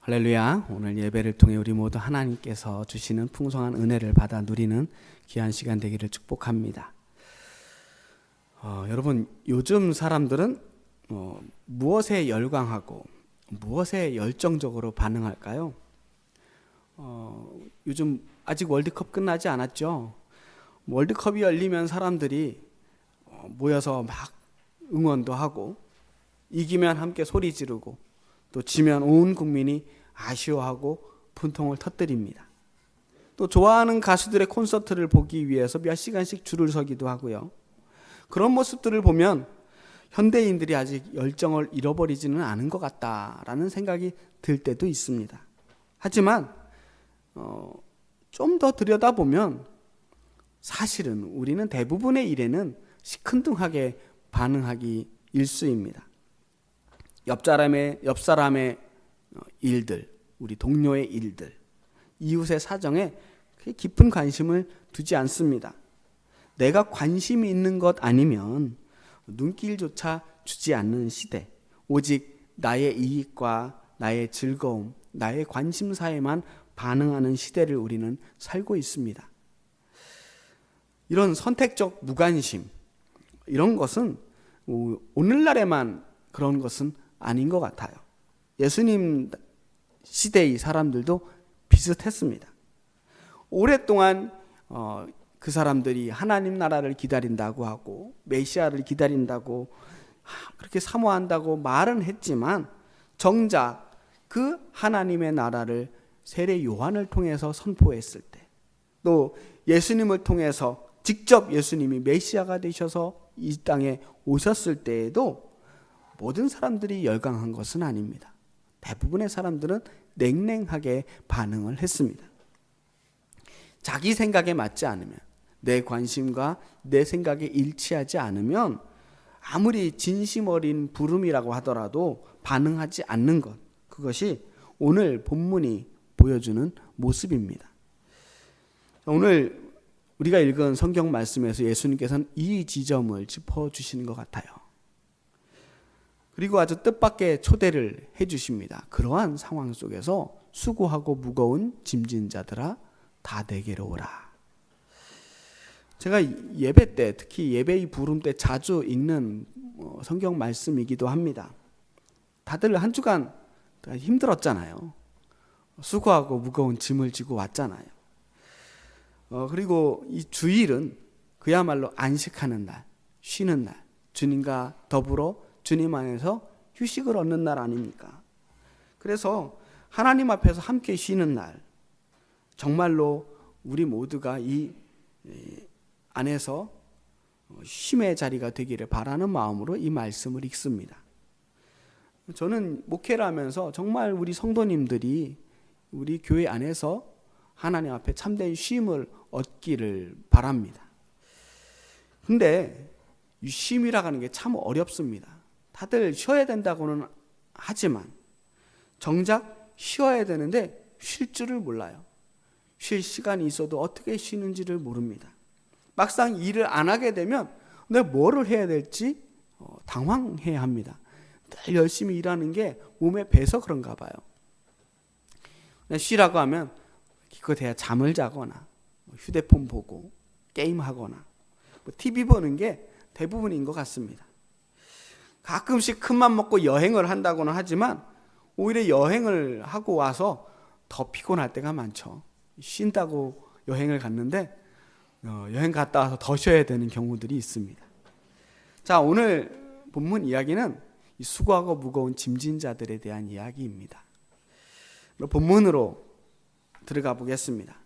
할렐루야. 오늘 예배를 통해 우리 모두 하나님께서 주시는 풍성한 은혜를 받아 누리는 귀한 시간 되기를 축복합니다. 여러분, 요즘 사람들은 무엇에 열광하고 무엇에 열정적으로 반응할까요? 요즘 아직 월드컵 끝나지 않았죠? 월드컵이 열리면 사람들이 모여서 막 응원도 하고, 이기면 함께 소리 지르고, 또 지면 온 국민이 아쉬워하고 분통을 터뜨립니다. 또 좋아하는 가수들의 콘서트를 보기 위해서 몇 시간씩 줄을 서기도 하고요. 그런 모습들을 보면 현대인들이 아직 열정을 잃어버리지는 않은 것 같다라는 생각이 들 때도 있습니다. 하지만 좀 더 들여다보면 사실은 우리는 대부분의 일에는 시큰둥하게 반응하기 일쑤입니다. 옆 사람의 일들, 우리 동료의 일들, 이웃의 사정에 깊은 관심을 두지 않습니다. 내가 관심이 있는 것 아니면 눈길조차 주지 않는 시대, 오직 나의 이익과 나의 즐거움, 나의 관심사에만 반응하는 시대를 우리는 살고 있습니다. 이런 선택적 무관심, 이런 것은 오늘날에만 그런 것은 아닌 것 같아요. 예수님 시대의 사람들도 비슷했습니다. 오랫동안 그 사람들이 하나님 나라를 기다린다고 하고 메시아를 기다린다고 그렇게 사모한다고 말은 했지만, 정작 그 하나님의 나라를 세례 요한을 통해서 선포했을 때, 또 예수님을 통해서 직접 예수님이 메시아가 되셔서 이 땅에 오셨을 때에도 모든 사람들이 열광한 것은 아닙니다. 대부분의 사람들은 냉랭하게 반응을 했습니다. 자기 생각에 맞지 않으면, 내 관심과 내 생각에 일치하지 않으면 아무리 진심 어린 부름이라고 하더라도 반응하지 않는 것, 그것이 오늘 본문이 보여주는 모습입니다. 오늘 우리가 읽은 성경 말씀에서 예수님께서는 이 지점을 짚어주시는 것 같아요. 그리고 아주 뜻밖의 초대를 해주십니다. 그러한 상황 속에서 수고하고 무거운 짐진 자들아 다 내게로 오라. 제가 예배 때, 특히 예배의 부름 때 자주 읽는 성경 말씀이기도 합니다. 다들 한 주간 힘들었잖아요. 수고하고 무거운 짐을 지고 왔잖아요. 그리고 이 주일은 그야말로 안식하는 날, 쉬는 날, 주님과 더불어 주님 안에서 휴식을 얻는 날 아닙니까? 그래서 하나님 앞에서 함께 쉬는 날, 정말로 우리 모두가 이 안에서 쉼의 자리가 되기를 바라는 마음으로 이 말씀을 읽습니다. 저는 목회를 하면서 정말 우리 성도님들이 우리 교회 안에서 하나님 앞에 참된 쉼을 얻기를 바랍니다. 근데 이 쉼이라고 하는 게 참 어렵습니다. 다들 쉬어야 된다고는 하지만 정작 쉬어야 되는데 쉴 줄을 몰라요. 쉴 시간이 있어도 어떻게 쉬는지를 모릅니다. 막상 일을 안 하게 되면 내가 뭐를 해야 될지 당황해야 합니다. 늘 열심히 일하는 게 몸에 배서 그런가 봐요. 쉬라고 하면 기껏해야 잠을 자거나 휴대폰 보고 게임하거나 TV 보는 게 대부분인 것 같습니다. 가끔씩 큰맘 먹고 여행을 한다고는 하지만 오히려 여행을 하고 와서 더 피곤할 때가 많죠. 쉰다고 여행을 갔는데 여행 갔다 와서 더 쉬어야 되는 경우들이 있습니다. 자, 오늘 본문 이야기는 이 수고하고 무거운 짐진 자들에 대한 이야기입니다. 본문으로 들어가 보겠습니다.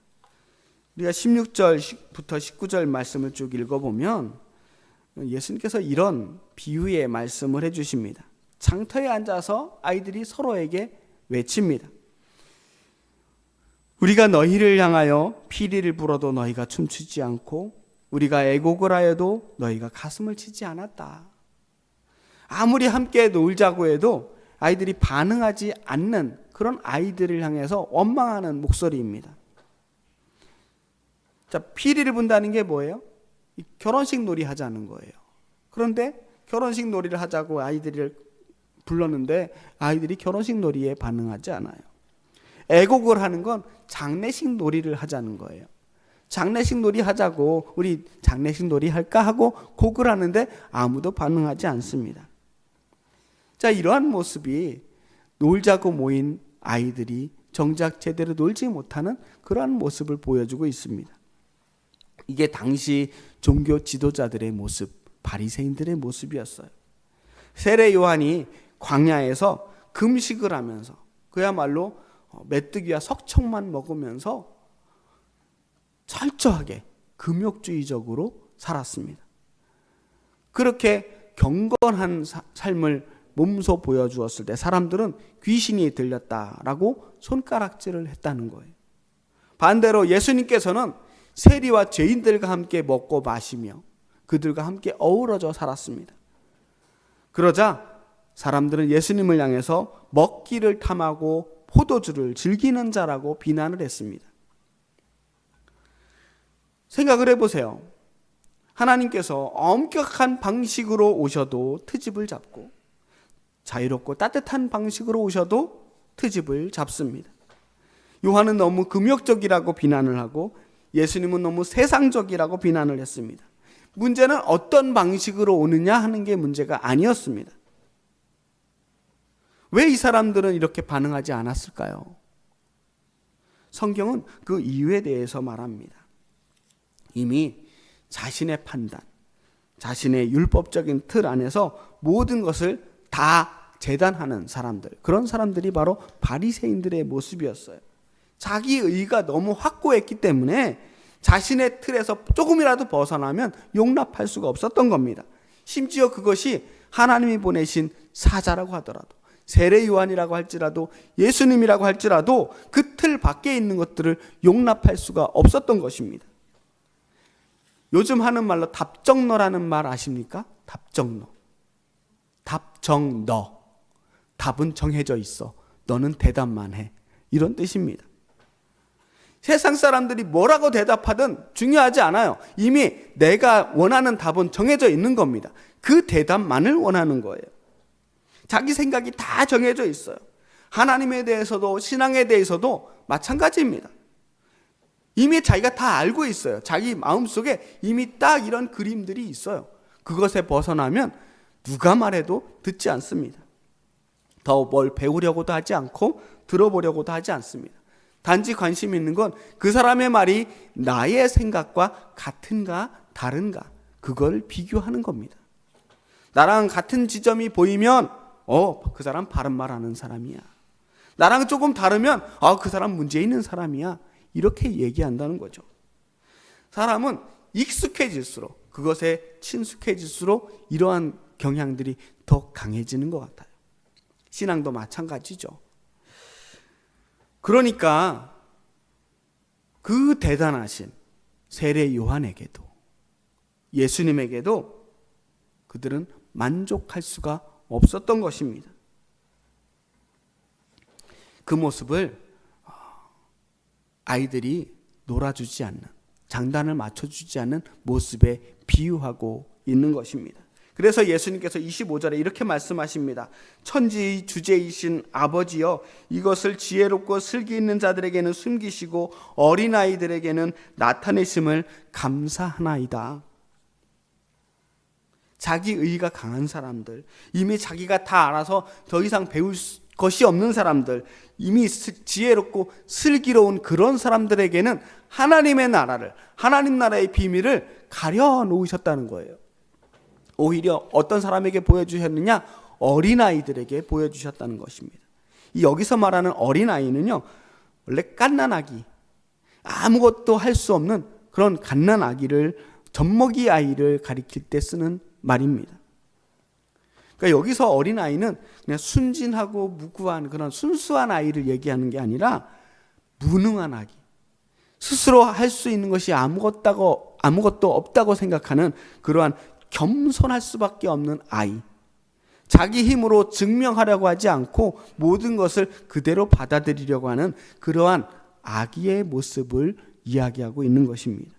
우리가 16절부터 19절 말씀을 쭉 읽어보면 예수님께서 이런 비유의 말씀을 해주십니다. 장터에 앉아서 아이들이 서로에게 외칩니다. 우리가 너희를 향하여 피리를 불어도 너희가 춤추지 않고 우리가 애곡을 하여도 너희가 가슴을 치지 않았다. 아무리 함께 놀자고 해도 아이들이 반응하지 않는 그런 아이들을 향해서 원망하는 목소리입니다. 자, 피리를 분다는 게 뭐예요? 결혼식 놀이 하자는 거예요. 그런데 결혼식 놀이를 하자고 아이들을 불렀는데 아이들이 결혼식 놀이에 반응하지 않아요. 애곡을 하는 건 장례식 놀이를 하자는 거예요. 장례식 놀이 하자고 우리 장례식 놀이 할까 하고 곡을 하는데 아무도 반응하지 않습니다. 자, 이러한 모습이 놀자고 모인 아이들이 정작 제대로 놀지 못하는 그러한 모습을 보여주고 있습니다. 이게 당시 종교 지도자들의 모습, 바리새인들의 모습이었어요. 세례 요한이 광야에서 금식을 하면서 그야말로 메뚜기와 석청만 먹으면서 철저하게 금욕주의적으로 살았습니다. 그렇게 경건한 삶을 몸소 보여주었을 때 사람들은 귀신이 들렸다라고 손가락질을 했다는 거예요. 반대로 예수님께서는 세리와 죄인들과 함께 먹고 마시며 그들과 함께 어우러져 살았습니다. 그러자 사람들은 예수님을 향해서 먹기를 탐하고 포도주를 즐기는 자라고 비난을 했습니다. 생각을 해보세요. 하나님께서 엄격한 방식으로 오셔도 트집을 잡고 자유롭고 따뜻한 방식으로 오셔도 트집을 잡습니다. 요한은 너무 금욕적이라고 비난을 하고 예수님은 너무 세상적이라고 비난을 했습니다. 문제는 어떤 방식으로 오느냐 하는 게 문제가 아니었습니다. 왜 이 사람들은 이렇게 반응하지 않았을까요? 성경은 그 이유에 대해서 말합니다. 이미 자신의 판단, 자신의 율법적인 틀 안에서 모든 것을 다 재단하는 사람들, 그런 사람들이 바로 바리새인들의 모습이었어요. 자기 의가 너무 확고했기 때문에 자신의 틀에서 조금이라도 벗어나면 용납할 수가 없었던 겁니다. 심지어 그것이 하나님이 보내신 사자라고 하더라도, 세례 요한이라고 할지라도, 예수님이라고 할지라도 그 틀 밖에 있는 것들을 용납할 수가 없었던 것입니다. 요즘 하는 말로 답정너라는 말 아십니까? 답정너. 답정너. 답은 정해져 있어. 너는 대답만 해. 이런 뜻입니다. 세상 사람들이 뭐라고 대답하든 중요하지 않아요. 이미 내가 원하는 답은 정해져 있는 겁니다. 그 대답만을 원하는 거예요. 자기 생각이 다 정해져 있어요. 하나님에 대해서도 신앙에 대해서도 마찬가지입니다. 이미 자기가 다 알고 있어요. 자기 마음속에 이미 딱 이런 그림들이 있어요. 그것에 벗어나면 누가 말해도 듣지 않습니다. 더 뭘 배우려고도 하지 않고 들어보려고도 하지 않습니다. 단지 관심 있는 건 그 사람의 말이 나의 생각과 같은가 다른가, 그걸 비교하는 겁니다. 나랑 같은 지점이 보이면 그 사람 바른 말하는 사람이야. 나랑 조금 다르면 그 사람 문제 있는 사람이야. 이렇게 얘기한다는 거죠. 사람은 익숙해질수록, 그것에 친숙해질수록 이러한 경향들이 더 강해지는 것 같아요. 신앙도 마찬가지죠. 그러니까 그 대단하신 세례 요한에게도 예수님에게도 그들은 만족할 수가 없었던 것입니다. 그 모습을 아이들이 놀아주지 않는, 장단을 맞춰주지 않는 모습에 비유하고 있는 것입니다. 그래서 예수님께서 25절에 이렇게 말씀하십니다. 천지의 주제이신 아버지여, 이것을 지혜롭고 슬기 있는 자들에게는 숨기시고 어린아이들에게는 나타내심을 감사하나이다. 자기 의가 강한 사람들, 이미 자기가 다 알아서 더 이상 배울 것이 없는 사람들, 이미 지혜롭고 슬기로운 그런 사람들에게는 하나님의 나라를, 하나님 나라의 비밀을 가려놓으셨다는 거예요. 오히려 어떤 사람에게 보여주셨느냐? 어린아이들에게 보여주셨다는 것입니다. 이 여기서 말하는 어린아이는요, 원래 갓난아기, 아무것도 할 수 없는 그런 갓난아기를, 젖먹이 아이를 가리킬 때 쓰는 말입니다. 그러니까 여기서 어린아이는 그냥 순진하고 무구한 그런 순수한 아이를 얘기하는 게 아니라 무능한 아기, 스스로 할 수 있는 것이 아무것도 없다고 생각하는 그러한 겸손할 수밖에 없는 아이, 자기 힘으로 증명하려고 하지 않고 모든 것을 그대로 받아들이려고 하는 그러한 아기의 모습을 이야기하고 있는 것입니다.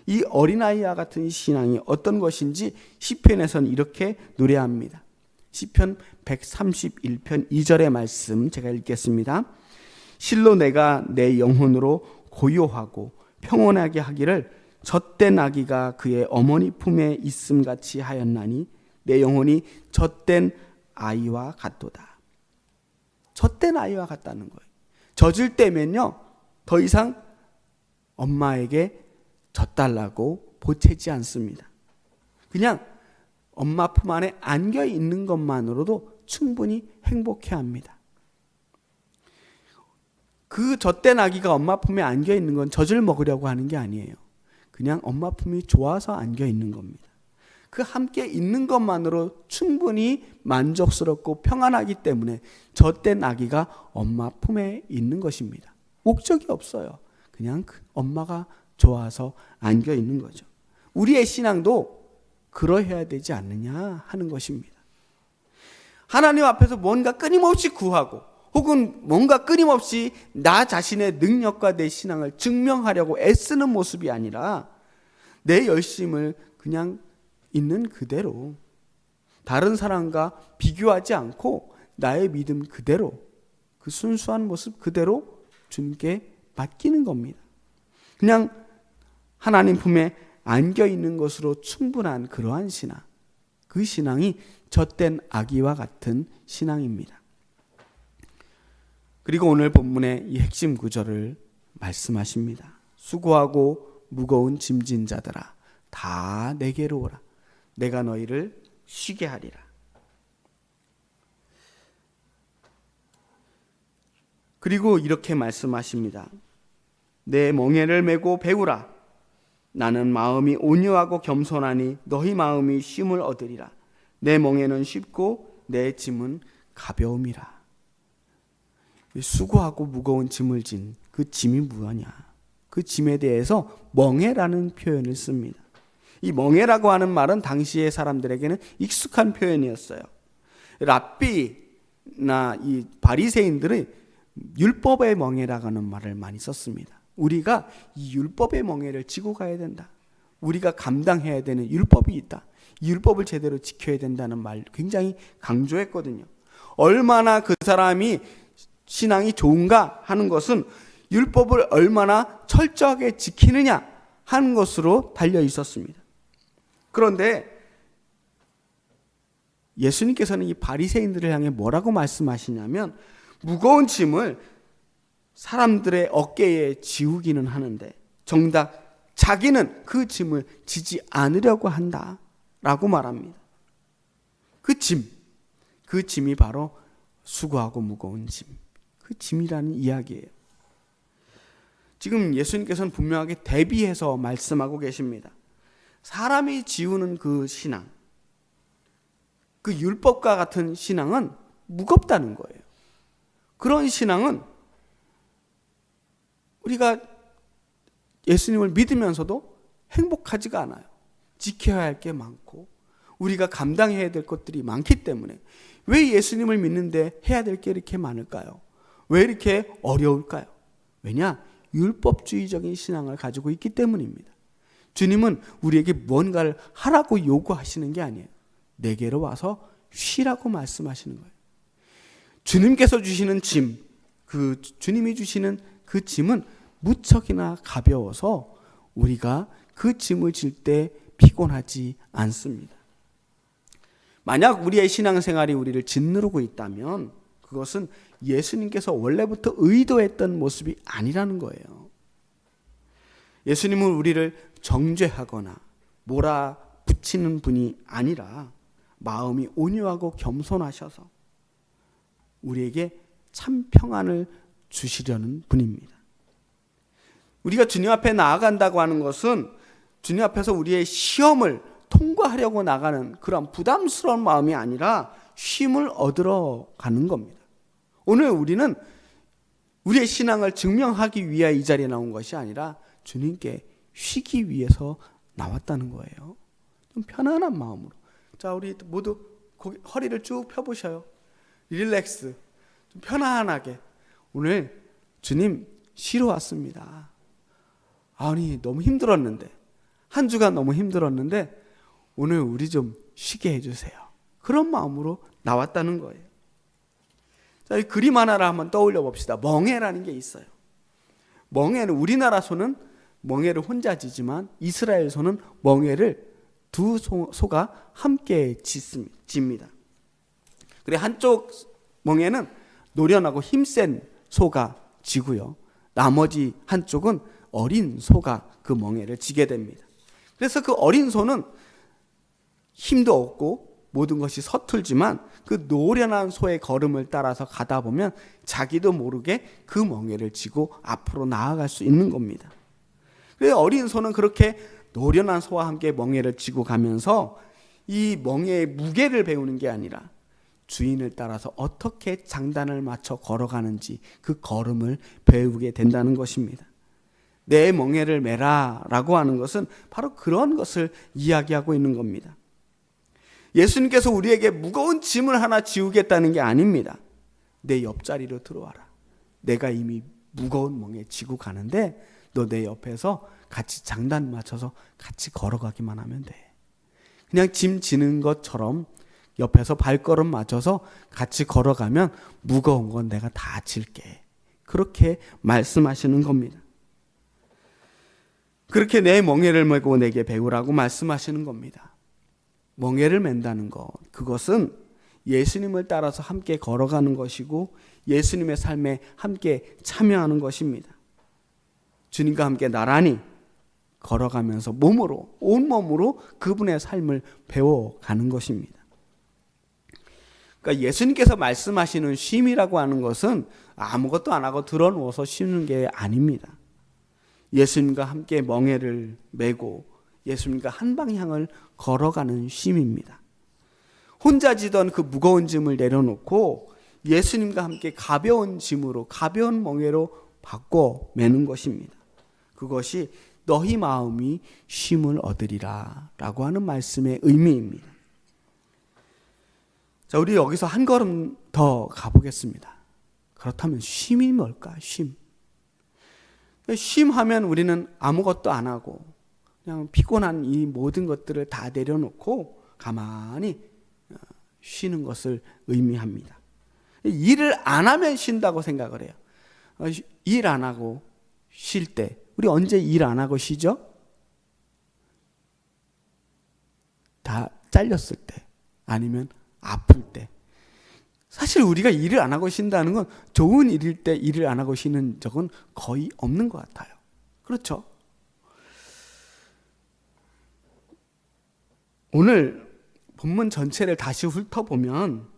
이 어린아이와 같은 신앙이 어떤 것인지 시편에서는 이렇게 노래합니다. 시편 131편 2절의 말씀 제가 읽겠습니다. 실로 내가 내 영혼으로 고요하고 평온하게 하기를 젖된 아기가 그의 어머니 품에 있음같이 하였나니 내 영혼이 젖된 아이와 같도다. 젖된 아이와 같다는 거예요. 젖을 때면요 더 이상 엄마에게 젖달라고 보채지 않습니다. 그냥 엄마 품 안에 안겨 있는 것만으로도 충분히 행복해합니다. 그 젖된 아기가 엄마 품에 안겨 있는 건 젖을 먹으려고 하는 게 아니에요. 그냥 엄마 품이 좋아서 안겨 있는 겁니다. 그 함께 있는 것만으로 충분히 만족스럽고 평안하기 때문에 젖된 아기가 엄마 품에 있는 것입니다. 목적이 없어요. 그냥 엄마가 좋아서 안겨 있는 거죠. 우리의 신앙도 그러해야 되지 않느냐 하는 것입니다. 하나님 앞에서 뭔가 끊임없이 구하고 혹은 뭔가 끊임없이 나 자신의 능력과 내 신앙을 증명하려고 애쓰는 모습이 아니라 내 열심을 그냥 있는 그대로 다른 사람과 비교하지 않고 나의 믿음 그대로 그 순수한 모습 그대로 주님께 맡기는 겁니다. 그냥 하나님 품에 안겨 있는 것으로 충분한 그러한 신앙, 그 신앙이 젖된 아기와 같은 신앙입니다. 그리고 오늘 본문의 이 핵심 구절을 말씀하십니다. 수고하고 무거운 짐진 자들아 다 내게로 오라. 내가 너희를 쉬게 하리라. 그리고 이렇게 말씀하십니다. 내 멍에를 메고 배우라. 나는 마음이 온유하고 겸손하니 너희 마음이 쉼을 얻으리라. 내 멍에는 쉽고 내 짐은 가벼움이라. 수고하고 무거운 짐을 진 그 짐이 뭐냐? 그 짐에 대해서 멍에라는 표현을 씁니다. 이 멍에라고 하는 말은 당시의 사람들에게는 익숙한 표현이었어요. 랍비나 이 바리새인들은 율법의 멍에라고 하는 말을 많이 썼습니다. 우리가 이 율법의 멍에를 지고 가야 된다. 우리가 감당해야 되는 율법이 있다. 이 율법을 제대로 지켜야 된다는 말 굉장히 강조했거든요. 얼마나 그 사람이 신앙이 좋은가 하는 것은 율법을 얼마나 철저하게 지키느냐 하는 것으로 달려 있었습니다. 그런데 예수님께서는 이 바리새인들을 향해 뭐라고 말씀하시냐면 무거운 짐을 사람들의 어깨에 지우기는 하는데 정작 자기는 그 짐을 지지 않으려고 한다라고 말합니다. 그 짐이 바로 수고하고 무거운 짐, 그 짐이라는 이야기예요. 지금 예수님께서는 분명하게 대비해서 말씀하고 계십니다. 사람이 지우는 그 신앙, 그 율법과 같은 신앙은 무겁다는 거예요. 그런 신앙은 우리가 예수님을 믿으면서도 행복하지가 않아요. 지켜야 할 게 많고 우리가 감당해야 될 것들이 많기 때문에 왜 예수님을 믿는데 해야 될 게 이렇게 많을까요? 왜 이렇게 어려울까요? 왜냐? 율법주의적인 신앙을 가지고 있기 때문입니다. 주님은 우리에게 뭔가를 하라고 요구하시는 게 아니에요. 내게로 와서 쉬라고 말씀하시는 거예요. 주님께서 주시는 짐, 그 주님이 주시는 그 짐은 무척이나 가벼워서 우리가 그 짐을 질 때 피곤하지 않습니다. 만약 우리의 신앙생활이 우리를 짓누르고 있다면 그것은 예수님께서 원래부터 의도했던 모습이 아니라는 거예요. 예수님은 우리를 정죄하거나 몰아붙이는 분이 아니라 마음이 온유하고 겸손하셔서 우리에게 참 평안을 주시려는 분입니다. 우리가 주님 앞에 나아간다고 하는 것은 주님 앞에서 우리의 시험을 통과하려고 나가는 그런 부담스러운 마음이 아니라 쉼을 얻으러 가는 겁니다. 오늘 우리는 우리의 신앙을 증명하기 위해 이 자리에 나온 것이 아니라 주님께 쉬기 위해서 나왔다는 거예요. 좀 편안한 마음으로. 자, 우리 모두 허리를 쭉 펴보셔요. 릴렉스. 좀 편안하게. 오늘 주님 쉬러 왔습니다. 아니, 너무 힘들었는데. 한 주간 너무 힘들었는데 오늘 우리 좀 쉬게 해주세요. 그런 마음으로 나왔다는 거예요. 자, 이 그림 하나를 한번 떠올려 봅시다. 멍에라는 게 있어요. 멍에는 우리나라 소는 멍에를 혼자 지지만 이스라엘 소는 멍에를 두 소가 함께 집니다. 그리고 한쪽 멍에는 노련하고 힘센 소가 지고요. 나머지 한쪽은 어린 소가 그 멍에를 지게 됩니다. 그래서 그 어린 소는 힘도 없고 모든 것이 서툴지만 그 노련한 소의 걸음을 따라서 가다 보면 자기도 모르게 그 멍에를 지고 앞으로 나아갈 수 있는 겁니다. 그래서 어린 소는 그렇게 노련한 소와 함께 멍에를 지고 가면서 이 멍에의 무게를 배우는 게 아니라 주인을 따라서 어떻게 장단을 맞춰 걸어가는지 그 걸음을 배우게 된다는 것입니다. 내 멍에를 메라 라고 하는 것은 바로 그런 것을 이야기하고 있는 겁니다. 예수님께서 우리에게 무거운 짐을 하나 지우겠다는 게 아닙니다. 내 옆자리로 들어와라. 내가 이미 무거운 멍에 지고 가는데 너 내 옆에서 같이 장단 맞춰서 같이 걸어가기만 하면 돼. 그냥 짐 지는 것처럼 옆에서 발걸음 맞춰서 같이 걸어가면 무거운 건 내가 다 질게. 그렇게 말씀하시는 겁니다. 그렇게 내 멍에를 메고 내게 배우라고 말씀하시는 겁니다. 멍에를 맨다는 것, 그것은 예수님을 따라서 함께 걸어가는 것이고 예수님의 삶에 함께 참여하는 것입니다. 주님과 함께 나란히 걸어가면서 몸으로, 온몸으로 그분의 삶을 배워가는 것입니다. 그러니까 예수님께서 말씀하시는 쉼이라고 하는 것은 아무것도 안 하고 드러누워서 쉬는 게 아닙니다. 예수님과 함께 멍에를 메고 예수님과 한 방향을 걸어가는 쉼입니다. 혼자 지던 그 무거운 짐을 내려놓고 예수님과 함께 가벼운 짐으로, 가벼운 멍에로 바꿔 매는 것입니다. 그것이 너희 마음이 쉼을 얻으리라 라고 하는 말씀의 의미입니다. 자, 우리 여기서 한 걸음 더 가보겠습니다. 그렇다면 쉼이 뭘까? 쉼. 쉼하면 우리는 아무것도 안 하고 그냥 피곤한 이 모든 것들을 다 내려놓고 가만히 쉬는 것을 의미합니다. 일을 안 하면 쉰다고 생각을 해요. 일 안 하고 쉴 때, 우리 언제 일 안 하고 쉬죠? 다 잘렸을 때, 아니면 아플 때. 사실 우리가 일을 안 하고 쉰다는 건 좋은 일일 때 일을 안 하고 쉬는 적은 거의 없는 것 같아요. 그렇죠? 오늘 본문 전체를 다시 훑어보면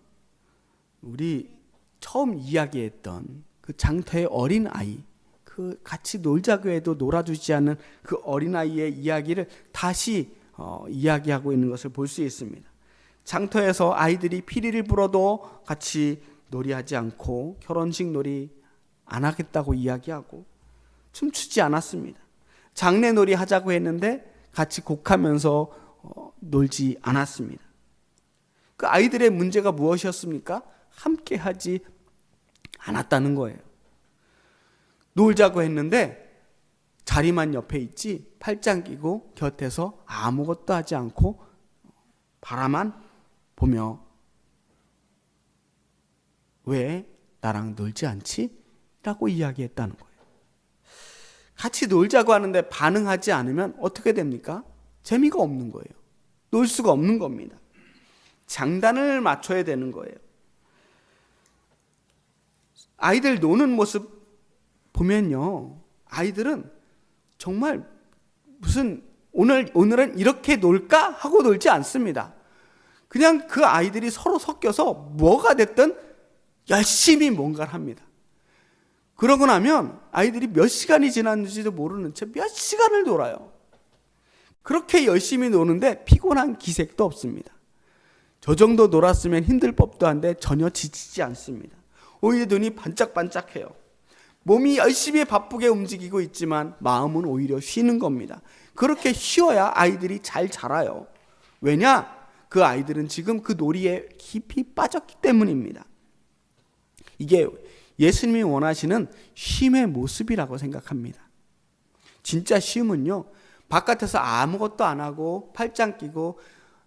우리 처음 이야기했던 그 장터의 어린 아이, 그 같이 놀자고 해도 놀아주지 않는 그 어린아이의 이야기를 다시 이야기하고 있는 것을 볼 수 있습니다. 장터에서 아이들이 피리를 불어도 같이 놀이하지 않고 결혼식 놀이 안 하겠다고 이야기하고 춤추지 않았습니다. 장례놀이 하자고 했는데 같이 곡하면서 놀지 않았습니다. 그 아이들의 문제가 무엇이었습니까? 함께 하지 않았다는 거예요. 놀자고 했는데 자리만 옆에 있지 팔짱 끼고 곁에서 아무것도 하지 않고 바라만 보며 왜 나랑 놀지 않지? 라고 이야기했다는 거예요. 같이 놀자고 하는데 반응하지 않으면 어떻게 됩니까? 재미가 없는 거예요. 놀 수가 없는 겁니다. 장단을 맞춰야 되는 거예요. 아이들 노는 모습 보면요, 아이들은 정말 무슨 오늘은 이렇게 놀까? 하고 놀지 않습니다. 그냥 그 아이들이 서로 섞여서 뭐가 됐든 열심히 뭔가를 합니다. 그러고 나면 아이들이 몇 시간이 지났는지도 모르는 채 몇 시간을 놀아요. 그렇게 열심히 노는데 피곤한 기색도 없습니다. 저 정도 놀았으면 힘들 법도 한데 전혀 지치지 않습니다. 오히려 눈이 반짝반짝해요. 몸이 열심히 바쁘게 움직이고 있지만 마음은 오히려 쉬는 겁니다. 그렇게 쉬어야 아이들이 잘 자라요. 왜냐? 그 아이들은 지금 그 놀이에 깊이 빠졌기 때문입니다. 이게 예수님이 원하시는 쉼의 모습이라고 생각합니다. 진짜 쉼은요, 바깥에서 아무것도 안 하고 팔짱 끼고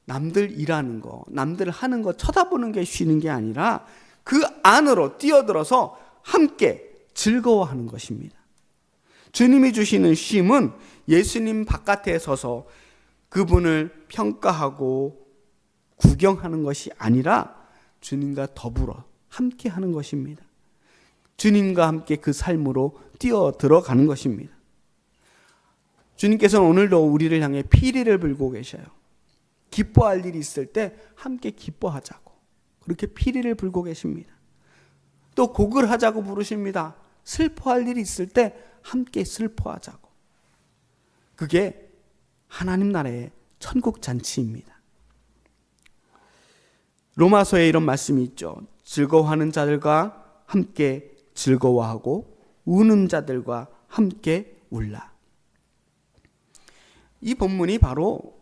남들 일하는 거, 남들 하는 거 쳐다보는 게 쉬는 게 아니라 그 안으로 뛰어들어서 함께 즐거워하는 것입니다. 주님이 주시는 쉼은 예수님 바깥에 서서 그분을 평가하고 구경하는 것이 아니라 주님과 더불어 함께 하는 것입니다. 주님과 함께 그 삶으로 뛰어들어가는 것입니다. 주님께서는 오늘도 우리를 향해 피리를 불고 계셔요. 기뻐할 일이 있을 때 함께 기뻐하자고 그렇게 피리를 불고 계십니다. 또 곡을 하자고 부르십니다. 슬퍼할 일이 있을 때 함께 슬퍼하자고. 그게 하나님 나라의 천국 잔치입니다. 로마서에 이런 말씀이 있죠. 즐거워하는 자들과 함께 즐거워하고 우는 자들과 함께 울라. 이 본문이 바로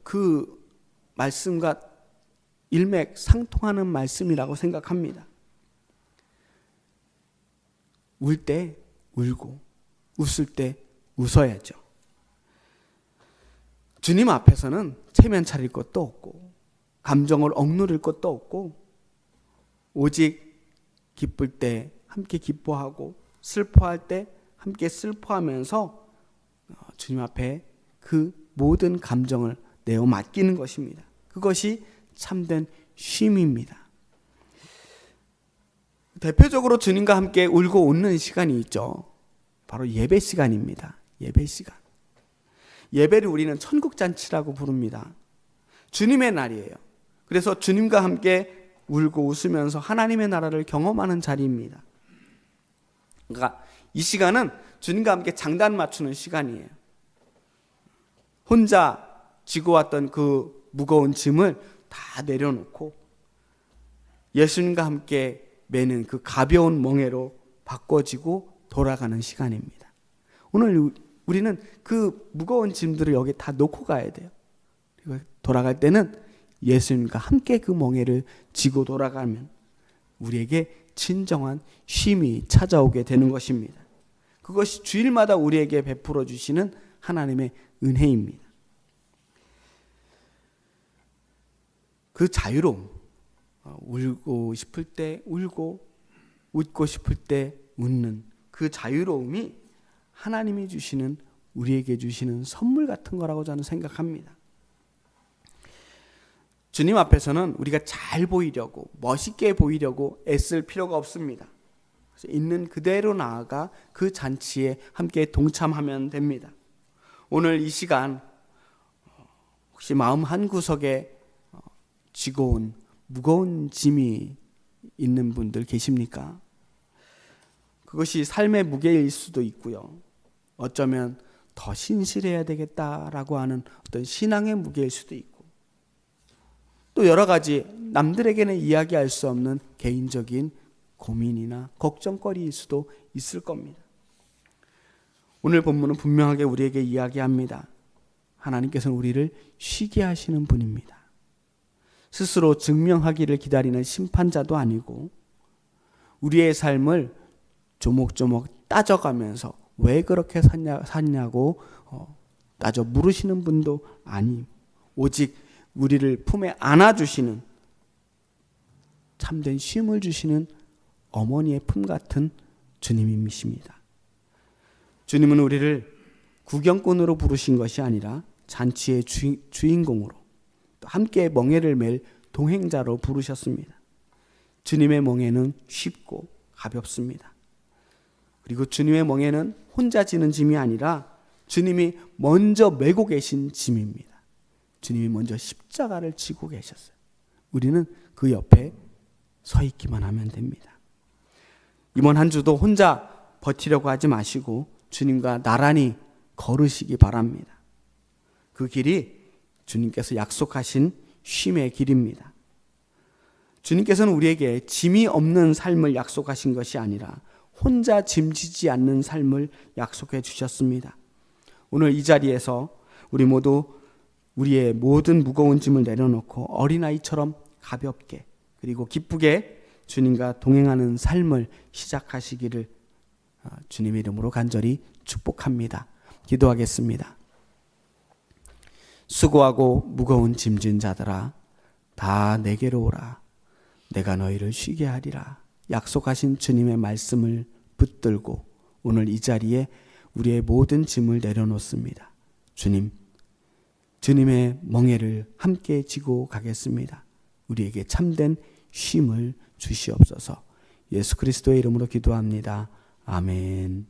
그 말씀과 일맥상통하는 말씀이라고 생각합니다. 울 때 울고 웃을 때 웃어야죠. 주님 앞에서는 체면 차릴 것도 없고 감정을 억누를 것도 없고 오직 기쁠 때 함께 기뻐하고 슬퍼할 때 함께 슬퍼하면서 주님 앞에 그 모든 감정을 내어 맡기는 것입니다. 그것이 참된 쉼입니다. 대표적으로 주님과 함께 울고 웃는 시간이 있죠. 바로 예배 시간입니다. 예배 시간. 예배를 우리는 천국잔치라고 부릅니다. 주님의 날이에요. 그래서 주님과 함께 울고 웃으면서 하나님의 나라를 경험하는 자리입니다. 그러니까 이 시간은 주님과 함께 장단 맞추는 시간이에요. 혼자 지고 왔던 그 무거운 짐을 다 내려놓고 예수님과 함께 매는 그 가벼운 멍에로 바꿔지고 돌아가는 시간입니다. 오늘 우리는 그 무거운 짐들을 여기 다 놓고 가야 돼요. 그리고 돌아갈 때는 예수님과 함께 그 멍에를 지고 돌아가면 우리에게 진정한 쉼이 찾아오게 되는 것입니다. 그것이 주일마다 우리에게 베풀어 주시는 하나님의 은혜입니다. 그 자유로움, 울고 싶을 때 울고 웃고 싶을 때 웃는 그 자유로움이 하나님이 주시는 우리에게 주시는 선물 같은 거라고 저는 생각합니다. 주님 앞에서는 우리가 잘 보이려고 멋있게 보이려고 애쓸 필요가 없습니다. 그래서 있는 그대로 나아가 그 잔치에 함께 동참하면 됩니다. 오늘 이 시간 혹시 마음 한구석에 쥐고 온 무거운 짐이 있는 분들 계십니까? 그것이 삶의 무게일 수도 있고요. 어쩌면 더 신실해야 되겠다라고 하는 어떤 신앙의 무게일 수도 있고 또 여러 가지 남들에게는 이야기할 수 없는 개인적인 고민이나 걱정거리일 수도 있을 겁니다. 오늘 본문은 분명하게 우리에게 이야기합니다. 하나님께서는 우리를 쉬게 하시는 분입니다. 스스로 증명하기를 기다리는 심판자도 아니고 우리의 삶을 조목조목 따져가면서 왜 그렇게 샀냐고 따져 물으시는 분도 아니 오직 우리를 품에 안아주시는 참된 쉼을 주시는 어머니의 품 같은 주님이십니다. 주님은 우리를 구경꾼으로 부르신 것이 아니라 잔치의 주인공으로 또 함께 멍에를 맬 동행자로 부르셨습니다. 주님의 멍에는 쉽고 가볍습니다. 그리고 주님의 멍에는 혼자 지는 짐이 아니라 주님이 먼저 메고 계신 짐입니다. 주님이 먼저 십자가를 지고 계셨어요. 우리는 그 옆에 서 있기만 하면 됩니다. 이번 한 주도 혼자 버티려고 하지 마시고 주님과 나란히 걸으시기 바랍니다. 그 길이 주님께서 약속하신 쉼의 길입니다. 주님께서는 우리에게 짐이 없는 삶을 약속하신 것이 아니라 혼자 짐지지 않는 삶을 약속해 주셨습니다. 오늘 이 자리에서 우리 모두 우리의 모든 무거운 짐을 내려놓고 어린아이처럼 가볍게 그리고 기쁘게 주님과 동행하는 삶을 시작하시기를 주님의 이름으로 간절히 축복합니다. 기도하겠습니다. 수고하고 무거운 짐진 자들아 다 내게로 오라. 내가 너희를 쉬게 하리라 약속하신 주님의 말씀을 붙들고 오늘 이 자리에 우리의 모든 짐을 내려놓습니다. 주님의 멍에를 함께 지고 가겠습니다. 우리에게 참된 쉼을 주시옵소서. 예수 그리스도의 이름으로 기도합니다. 아멘.